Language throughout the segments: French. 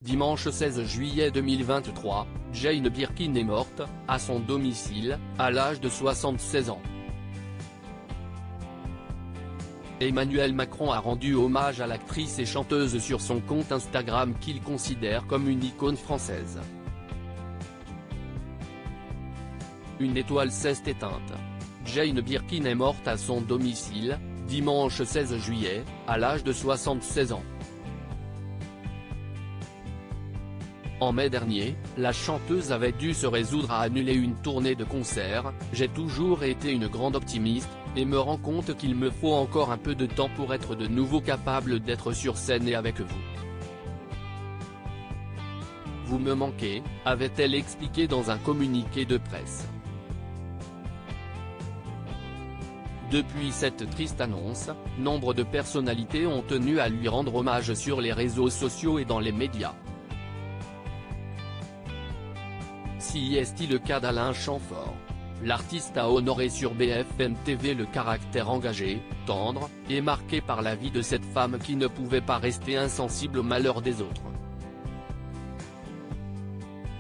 Dimanche 16 juillet 2023, Jane Birkin est morte, à son domicile, à l'âge de 76 ans. Emmanuel Macron a rendu hommage à l'actrice et chanteuse sur son compte Instagram qu'il considère comme une icône française. Une étoile s'est éteinte. Jane Birkin est morte à son domicile, dimanche 16 juillet, à l'âge de 76 ans. En mai dernier, la chanteuse avait dû se résoudre à annuler une tournée de concerts. « J'ai toujours été une grande optimiste, et me rends compte qu'il me faut encore un peu de temps pour être de nouveau capable d'être sur scène et avec vous. Vous me manquez », avait-elle expliqué dans un communiqué de presse. Depuis cette triste annonce, nombre de personnalités ont tenu à lui rendre hommage sur les réseaux sociaux et dans les médias. Si est-il le cas d'Alain Chamfort. L'artiste a honoré sur BFM TV le caractère engagé, tendre, et marqué par la vie de cette femme qui ne pouvait pas rester insensible au malheur des autres.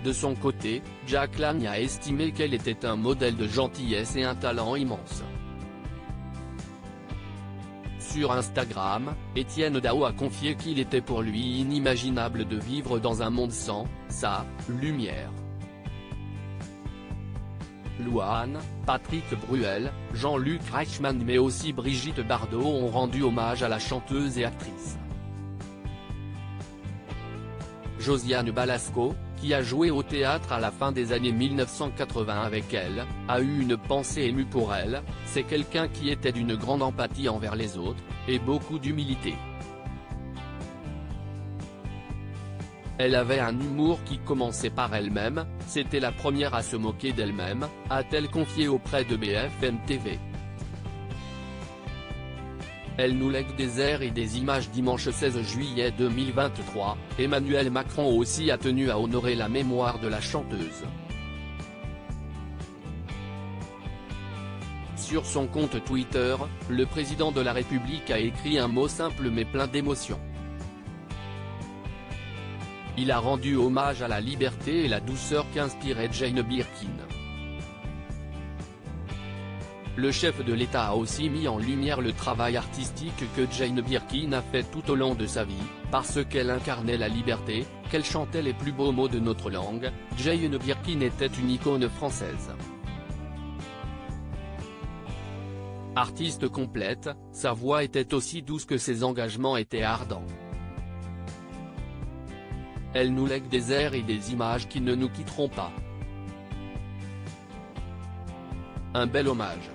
De son côté, Jack Lang a estimé qu'elle était un modèle de gentillesse et un talent immense. Sur Instagram, Étienne Dao a confié qu'il était pour lui inimaginable de vivre dans un monde sans sa lumière. Louane, Patrick Bruel, Jean-Luc Reichmann mais aussi Brigitte Bardot ont rendu hommage à la chanteuse et actrice. Josiane Balasco, qui a joué au théâtre à la fin des années 1980 avec elle, a eu une pensée émue pour elle. « C'est quelqu'un qui était d'une grande empathie envers les autres, et beaucoup d'humilité. Elle avait un humour qui commençait par elle-même, c'était la première à se moquer d'elle-même », a-t-elle confié auprès de BFM TV. Elle nous lègue des airs et des images. Dimanche 16 juillet 2023, Emmanuel Macron aussi a tenu à honorer la mémoire de la chanteuse. Sur son compte Twitter, le président de la République a écrit un mot simple mais plein d'émotion. Il a rendu hommage à la liberté et la douceur qu'inspirait Jane Birkin. Le chef de l'État a aussi mis en lumière le travail artistique que Jane Birkin a fait tout au long de sa vie, parce qu'elle incarnait la liberté, qu'elle chantait les plus beaux mots de notre langue. Jane Birkin était une icône française. Artiste complète, sa voix était aussi douce que ses engagements étaient ardents. Elle nous lègue des airs et des images qui ne nous quitteront pas. Un bel hommage.